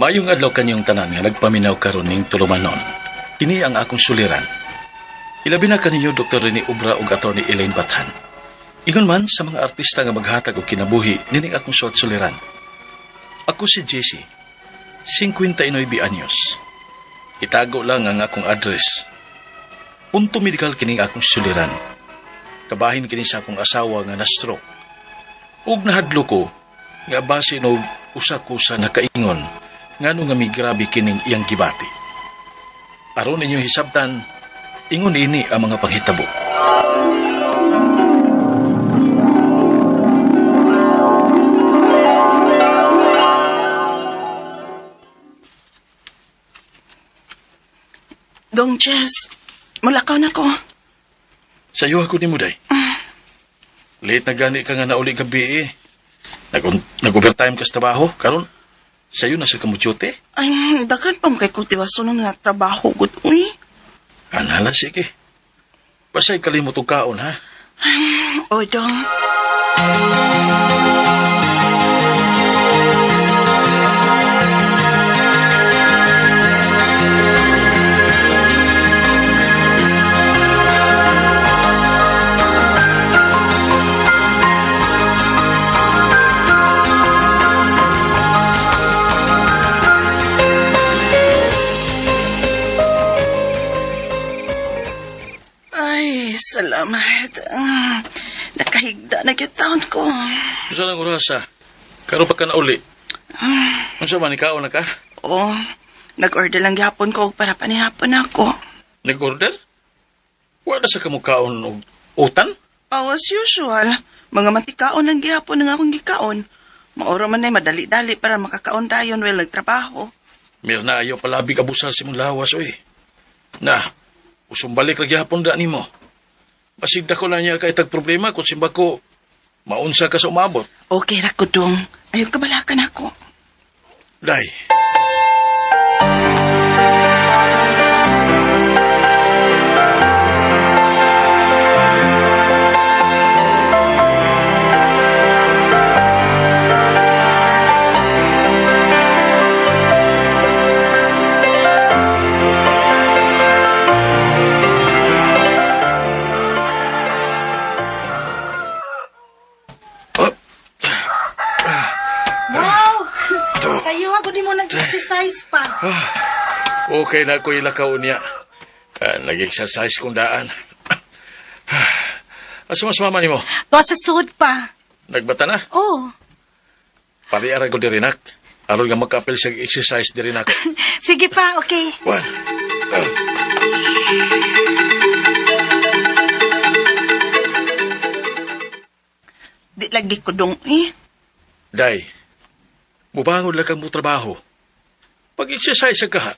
Mayong adlaw kanyang tanan nga nagpaminaw karon ning tulumanon. Kini ang akong suliran. Ilabi na kaninyo Dr. Rene Ubra ug Atty. Elaine Bathan. Ingon man sa mga artista nga maghatag og kinabuhi nining akong suwat suliran. Ako si Jessie, 59 anyos. Itago lang ang akong address. Punto medical kining akong suliran. Kabahin kini sa akong asawa nga na-stroke. Ug nahadlo ko nga base og usa-kusa na kaingon ngano nga may grabe kining iyang gibati. Aron ninyo hisabtan, ingon ini ang mga panghitabo. Dong Jess, mulakaw na ko. Sayo ako ni mo, day. Late na gani ka nga nauli gabi eh. Nag-overtime ka sa trabaho, karon sayo na sa kamutsyote. Ay, dagan pa mo kay kutiwason nga trabaho, good uy. Anala, sige. Basay kalimot og kaon, ha? O, Dong. Salamat. Nakahigda na taon ko. Saan ang oras, ha? Karon pa ka nauli. Ano sa man, ikaw na ka? Oo. Nag-order lang gihapon ko para panihapon ako. Nag-order? Wala sa kamukhaon og utan? Oh, as usual. Mga mantikaon lang gihapon ng akong gikaon. Maura man ay madali-dali para makakaon dayon while nagtrabaho. Mirna, ayaw palabig abusal si mong lawas, oy. Na, usumbalik lagi hapon da ni mo. Pasigda ko lang niya kay tag problema kung simba ko maunsa ka sa umabot. Okay ra ko, Dong. Ayaw kabalakan ako. Day. Exercise pa. Okay na ko ilakaw niya. Nag-exercise kong daan. Asa mas mama ni mo? Tuwa sa sud pa. Nagbata na? Oh. Pariaran ko dirinak. Aron nga magkapil sa exercise dirinak. Sige pa, okay. One. Di lagi ko, Dong. Day, mubangon lang kang mo trabaho. Pag-exercise ka ha.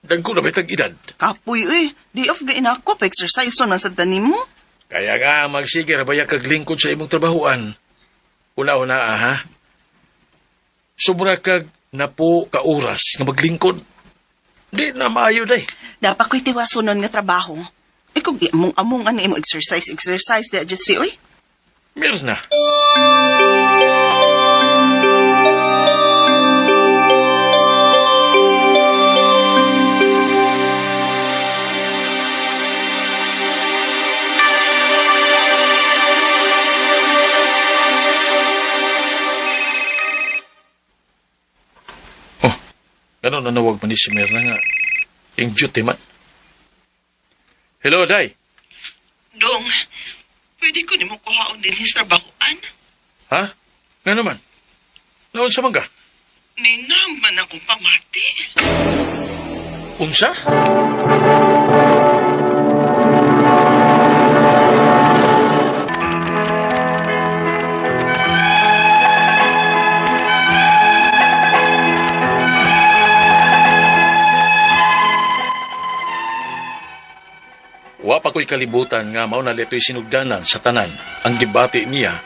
Dagko na may tag-edad. Kapoy, Di off gain ako pa exercise na sa tanim mo. Kaya nga, magsige rabaya kaglingkod sa imong trabahoan. Una-una, ha? Sobra kag napo ka oras nga maglingkod. Di na maayo, day. Dapat ko'y tiwasonon nga trabaho. Kung di among ano imong exercise, di adjust si, Mirna. Ano nanawag man ni si Mirna nga? Yung duty man. Hello, Day. Dong, pwede ko ni mo kuhaon din his trabahoan? Ha? Nga naman? Naon sa mangga? Ninaman akong pamati. Unsa? Wa pa ko'y kalibutan nga mao na leto'y sinugdanan sa tanan ang gibati niya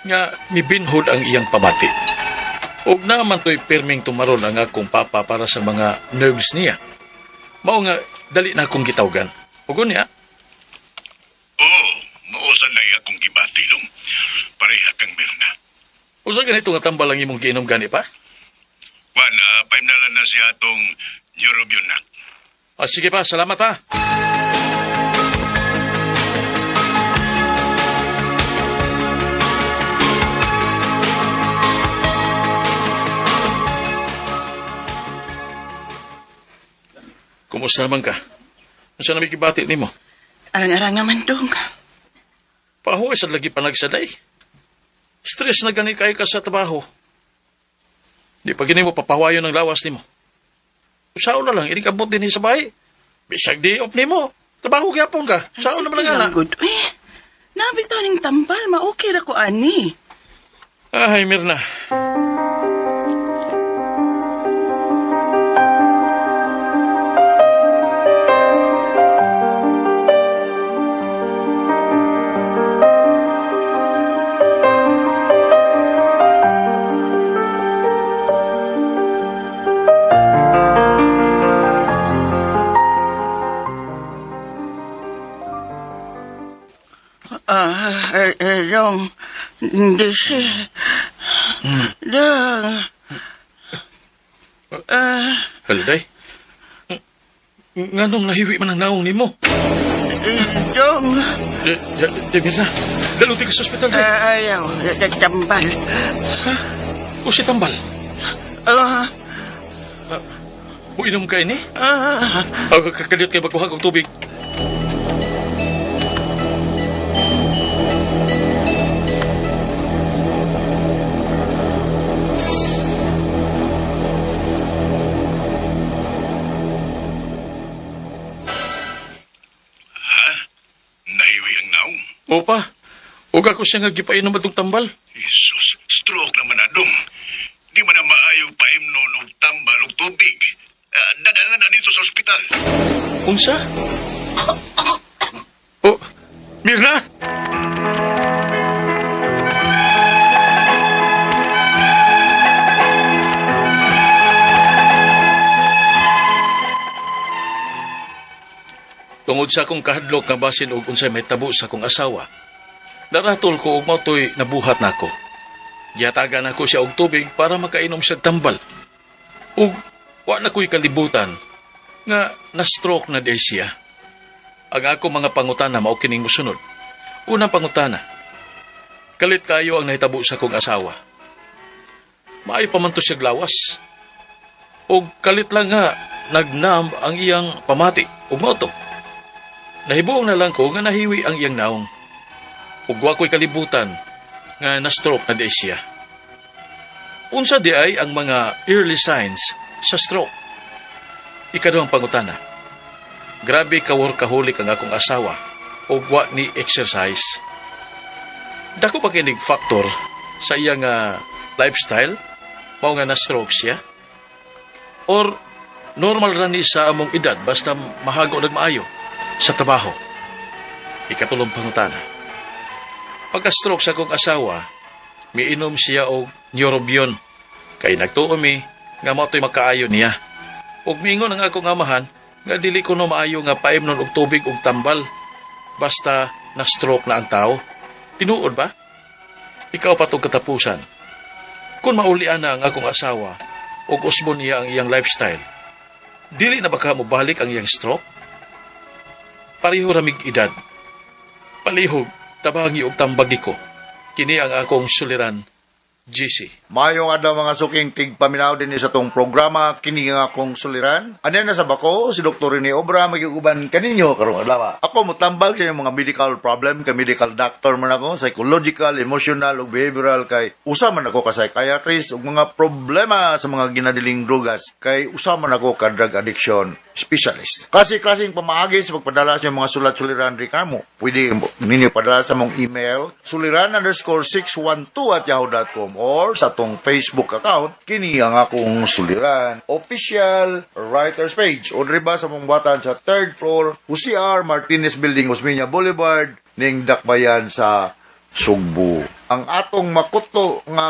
nga mibinhod ang iyang pamati. Ug naman to'y perming tumaron ang akong papa para sa mga nerves niya. Mao nga dali na akong gitawgan. Ugon niya. Oo, mausan na akong gibati long. Pareha kang Mirna. Usa ganito nga tambal ang imong giinom gani pa? Wala, paimnalan na siya atong Neurobion na. Sige pa, salamat ha. Kumusta naman ka? Unsa na may kibati nimo? Arang-arang naman dong. Pahuwi sa lagi pa nagsaday. Stress na gani kay ka sa trabaho. Di pa gini mo papawayo ng lawas nimo. Usaon na lang, inikabot din sa bahay. Bisag di off nimo. Trabaho gyapon ka. Usaon naman Sige nga na. lang, good. Uy, nabitaw ning tambal. Ma-okay ra ko, ani. Ay, Mirna. Dong, hindi siya. Dong. Haliday? Nga nung nahiwi man ang naong nimo. Dong. Mirna, daluti ka sa ospital day. Ayaw, tambal. O si Tambal. Ah, Uinom ka ini? ah. Kakalit kayo magkuhag og tubig. Nahiwi ang naong. Opa, huwag ako siya nga gipainom atong Tambal. Jesus, stroke naman na dong. Di man na maayong paimnon o tambal o tubig. Dadala na dito sa ospital. Unsa? Oh, Mirna! Tungod sa akong kahadlok nga basin og unsay may tabo sa akong asawa, naratol ko og mautoy nabuhat nako. Yatagan ako siya og tubig para makainom siya tambal. Ug wa na ko'y kalibutan nga na-stroke na di siya. Ang ako mga pangutana mao kining mosunod. Unang pangutana, kalit kayo ang nahitabo sa akong asawa. Maayo pa man to siya glawas. O kalit lang nga nagnam ang iyang pamati ug mao to. Nahibuong na lang ko nga nahiwi ang iyang naong. Ug wa ko'y kalibutan nga na-stroke na di siya. Unsa di ay ang mga early signs sa stroke? Ikaduhang pangutana. Grabe ka-workaholic ang akong asawa ug wa ni exercise. Dako pa kinig factor sa iyang lifestyle mao nga na-stroke siya? Or normal ra ni sa among edad basta mahago nagmaayo sa trabaho? Ikatulong pangutana. Pagka-stroke sa akong asawa, miinom siya og Neurobion. Kay nagtuo mi nga matoy makaayo niya. Ug miingon ang akong amahan nga dili ko no maayo nga paimnon og tubig ug tambal basta na-stroke na ang tao. Tinuod ba? Ikaw pa tong katapusan. Kung maulian na ang akong asawa ug usbon niya ang iyang lifestyle, dili na baka mobalik ang iyang stroke? Pareho ramig edad. Palihog, tabangi og tambagi ko. Kini ang akong suliran, GC. Mayong adlaw mga suking tigpaminaw din sa tong programa kini nga akong suliran. Ano na sa bako si Dr. Rene Obra magiguban kaninyo karong adlaw. Ako motambag sa inyong mga medical problem kay medical doctor man ako, psychological, emotional ug behavioral kay usa man ako ka psychiatrist ug mga problema sa mga ginadiling drugas kay usa man ako ka drug addiction specialist. Kasi klaseng pamaagi sa pagpadala sa mga sulat-suliran ri kamo. Pwede ninyo padala sa mong email suliran_612@yahoo.com or sa tong Facebook account kini ang akong suliran official writers page o driba sa mong batan sa 3rd floor UCR Martinez Building, Osmeña Boulevard ning Dakbayan sa Sugbo. Ang atong makuto nga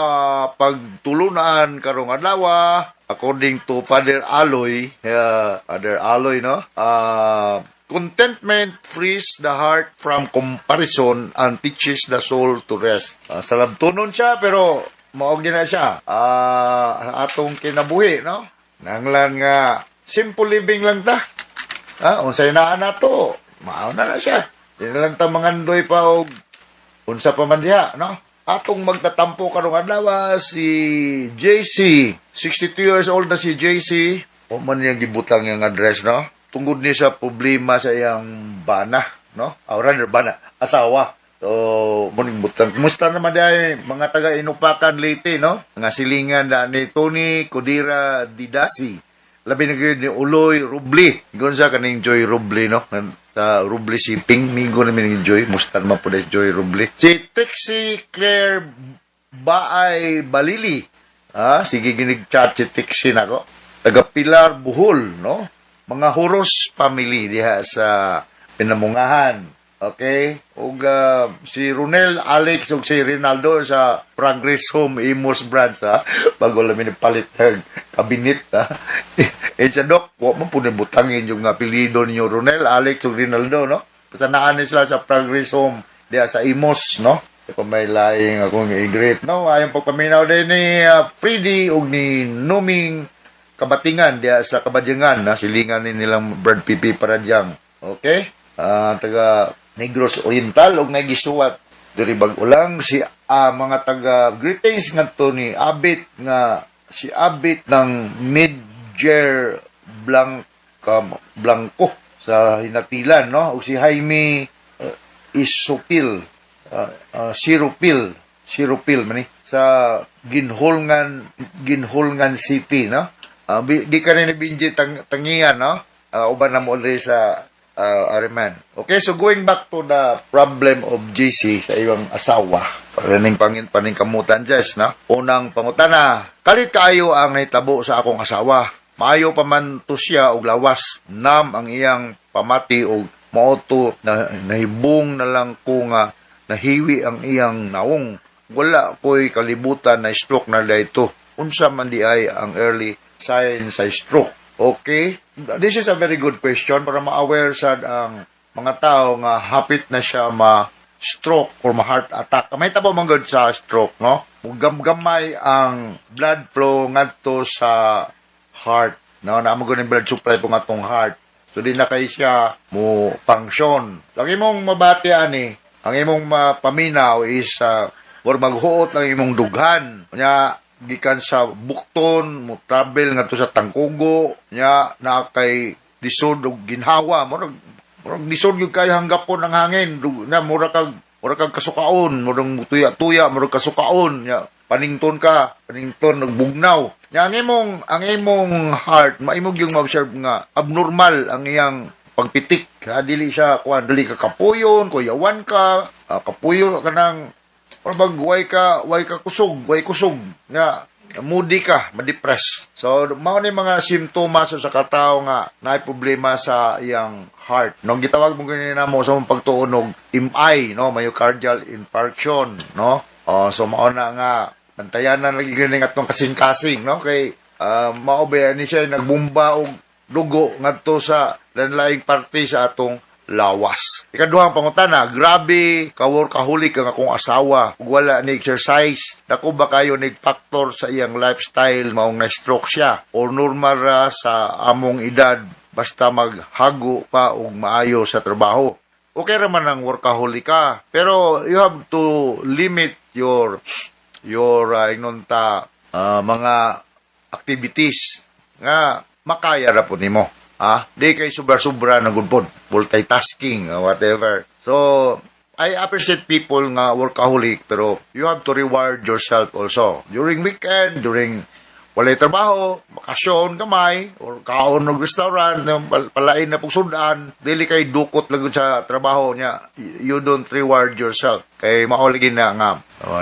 pagtulunan karong adlaw according to Father Aloy, no? Contentment frees the heart from comparison and teaches the soul to rest. Sa labtunon siya, pero maog na siya. Atong kinabuhi, no? Nanglan nga, simple living lang ta. Unsay na to, mauna na siya. Di na lang ta mangandoy pa og unsa pa man diha, no? Atong magtatampo karong adlaw si JC, 62 years old na si JC. O man niyang gibutang yung address, no? Tungod niya sa problema sa iyang bana, no? Rather, bana, asawa. So, muning butang. Kumusta naman dahil mga taga-Inupakan Leyte, no? Nga silingan na ni Tony Codira Didasi. Labi na kayo ni Uloy Rubli. Gano'n sa kaning Joy Rubli, no? Sa Rubli Shipping. Migo namin ni Joy. Musta naman po na si Joy Rubli. Si Trixie Claire Baay Balili. Sige ginig-chat si Trixie na ko. Taga Pilar Buhol, no? Mga Huros family diha sa Pinamungahan. Okay? Ug si Ronel Alex ug si Rinaldo sa Progress Home Imos branch, bago lamin palit ng kabinet, siya, Dok, wa mo po butangin yung apelido ninyo, Ronel Alex ug Rinaldo, no? Basta naanin sila sa Progress Home diha sa Imos, no? Kung may laing akong i-greet, no? Ayon po paminaw din ni Freddy ug ni Numing Kabatingan diya sa Kabadyangan, silingan ni nilang Brad Pipi Paradyang. Okay? Taga Negros Oriental ug nagisuwat diri bag-ulang si mga taga greetings ngadto ni Abit nga si Abit ng Midger Blanco sa Hinatilan, no? Ug si Jaime Isupil Sirupil man sa Ginholngan City, no? Di ka rin nabinji tangian, no? Uban na mo rin sa Ariman. Okay, so going back to the problem of JC sa iyong asawa. Pagdating paning kamutan, Jess, no? Unang pangutana, kalit kaayo ang naitabo sa akong asawa. Maayo pa man to siya og lawas. Nam ang iyang pamati og maoto na nahibong na lang ko nga nahiwi ang iyang naong. Wala ko'y kalibutan na stroke na dayto. Unsa man di ay ang early signs sa stroke. Okay? This is a very good question para ma-aware sa ang mga tao nga hapit na siya ma-stroke or ma-heart attack. May tabo man gud sa stroke, no? Gamay ang blood flow ngadto sa heart, no? Naamo gud ang blood supply po ngatong heart. So di na kay siya mo function. Lagi mong mabati ani, ang imong paminaw is or maghuot ng imong dughan. Nya gikan sa Bukton, mo travel nga to sa Tangkugo, nya na kay disod og ginhawa, murag disod gyud kay hanggapon ang hangin, na mura kag kasukaon, murag tuya-tuya, murag kasukaon, nya panington nagbugnaw. Nya ang imong heart, maimog yung ma-observe nga abnormal ang iyang pagpitik. Dili siya dili ka kapuyon, kuyawan ka, kapuyo ka nang way ka kusog nga moody ka, ma-depress. So mao ni mga simptomas sa katao nga naay problema sa iyang heart. Nung gitawag mo ganina mo sa mong pagtuon og MI, no, myocardial infarction, no? So mao na nga bantayanan lagi gani atong kasing-kasing, no, kay mao ba ni siya nagbumba og dugo ngadto sa lain-laing parte sa atong lawas. Ikaduhang pangutana, grabe ka-workaholic ang akong asawa. Wala ni exercise. Dako ba kayo nag-factor sa iyang lifestyle maong na-stroke siya? O normal ra sa among edad basta maghago pa og maayo sa trabaho? Okay raman ang workaholic ka. Pero you have to limit your mga activities nga makaya ra po nimo. Di kay sobra-sobra na good po. Multitasking, whatever. So, I appreciate people nga workaholic, pero you have to reward yourself also. During weekend, during walay trabaho, bakasyon kamay, or kaon ng restaurant, palain na pagsundan, dili kay dukot lang sa trabaho niya. You don't reward yourself. Kay mauligin na nga.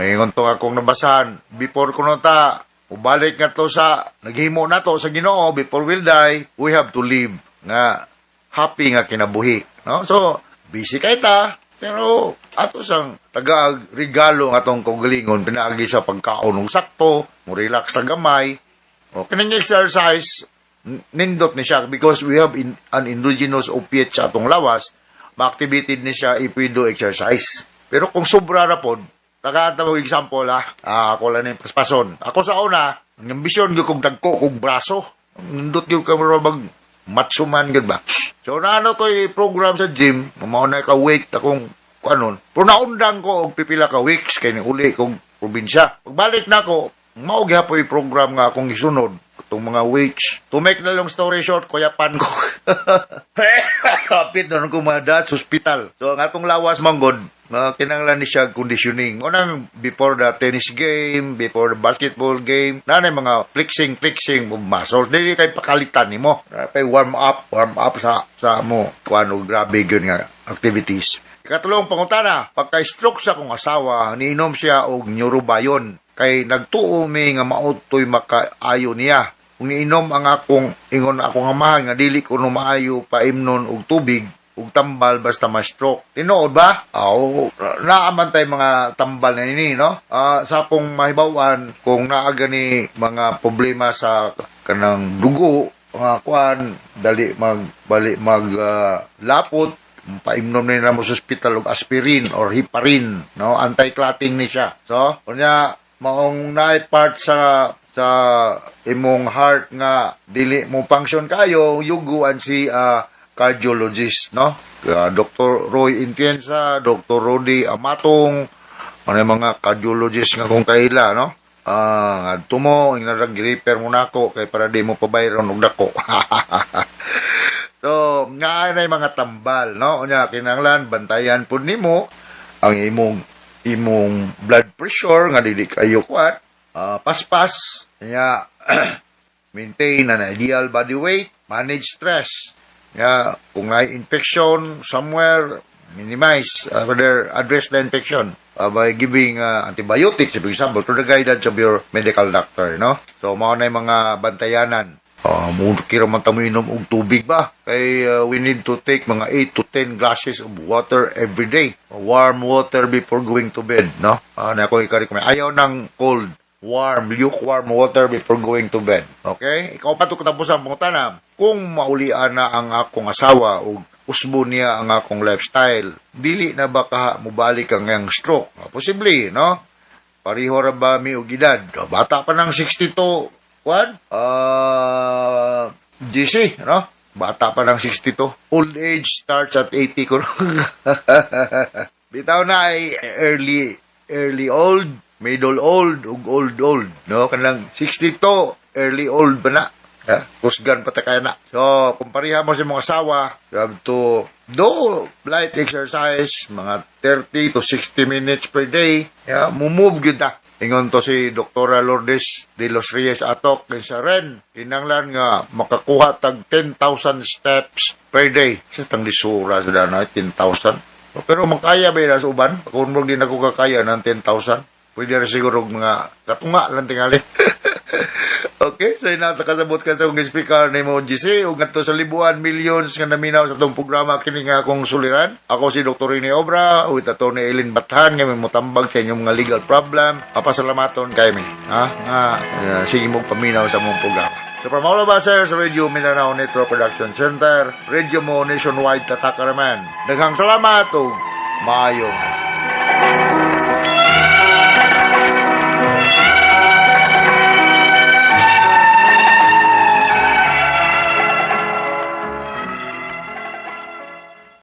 Ingon to akong nabasahan. Before ko nota, ubalik nga to sa, naghimo na to sa Ginoo, before we'll die, we have to live nga happy nga kinabuhi. No? So, busy kay ta, pero ato sang taga-regalo nga tong kaugalingon, pinaagi sa pagkaon ng sakto, mo relax na gamay. O, kanang exercise, nindot ni siya because we have an endogenous opiate sa atong lawas, ma-activated ni siya if we do exercise. Pero kung sobra ra pod, taga-tawag example ako lang yung paspason. Ako sa una, ang ambisyon ko kung dagko kong braso. Nindot yung kamera mag matsuman gud ba. So naano ko program sa gym, mao na ka weight akong kanon. Pero naundang ko og pipila ka weeks kay ni uli kong probinsya. Pagbalik na ko, mao gyapon yung program nga akong isunod itong mga weeks. To make na long story short, kuyapan ko. Kapit na ko mada sa hospital. So ang atong lawas manggod, kinanglan ni siya conditioning. Unang before the tennis game, before the basketball game, nanay mga flexing of muscles. Dili kay pakalitan nimo. Kay warm up sa mo. Kuano grabe gyud nga activities. Ikatulong pangutana, pagka-stroke sa akong asawa, niinom siya og neurobayon. Kay nagtuo mi nga mautoy makaayo niya. Kung niinom ang akong ingon akong amahan nga dili ko no maayo paimnon og tubig ug tambal basta ma-stroke. Tinuod ba? Naaman tay mga tambal na ini, no? Sa akong mahibawan kung naa gani mga problema sa kanang dugo, mga kuan dali lapot paimnom nila mo sa hospital og aspirin or heparin, no? Anti-clotting ni siya. So, kunya maong naay part sa imong heart nga dili mo function kayo, yuguan si cardiologist, no? Dr. Roy Intienza, Dr. Rodi Amatong, ano mga cardiologist nga kung kaila, no? Tumo, inarag-repair mo na ako kay para di mo pabayron og dako. So, nga na mga tambal, no? Unya, kinanglan, bantayan po nimo ang imong blood pressure, nga dili kayo kwat, paspas, nga, maintain an ideal body weight, manage stress, nga, kung may infection somewhere, minimize, address the infection by giving antibiotics, for example, to the guidance of your medical doctor, no? So, mga na mga bantayanan. Kira man tamo inom og tubig ba? Kay we need to take mga 8 to 10 glasses of water every day. Warm water before going to bed, no? Na ko i-recommend. Ayaw ng cold, lukewarm water before going to bed. Okay? Ikaw pa to katapos ang pangutana. Kung maulian na ang akong asawa o usbo niya ang akong lifestyle, dili na ba ka mubalik ang yang stroke? Posible, no? Pariho ra ba mi og edad? Bata pa ng 62. GC, no? Bata pa ng 62. Old age starts at 80 ko. Bitaw na ay early old, middle old, ug old, no? Kanang 62, early old ba na? Kusgan pa ta kaya na. So, kung pareha mo sa mga asawa, you have to do light exercise, mga 30 to 60 minutes per day. Move yun ta. Ingon to si Dr. Lourdes de los Reyes Atok sa Ren. Kinanglan nga makakuha tag 10,000 steps per day. Sistang lisura sa dana, 10,000. Pero makaya ba na sa uban? Kung mo din ako kakaya ng 10,000, pwede rin siguro mga katunga lang tingali. Okay, so natakasabot ka sa kong speaker ni mo GC, ug ngadto sa libuan, millions nga naminaw sa itong programa kini nga akong suliran. Ako si Dr. Rene Obra, with Atty. Eileen Bathan, nga may mutambag sa inyong mga legal problem. Papasalamaton kay mi. Sige mo paminaw sa mong programa. So from all of us sa Radio Mindanao Network Production Center, Radio mo nationwide tatakaraman. Daghang salamat ug maayong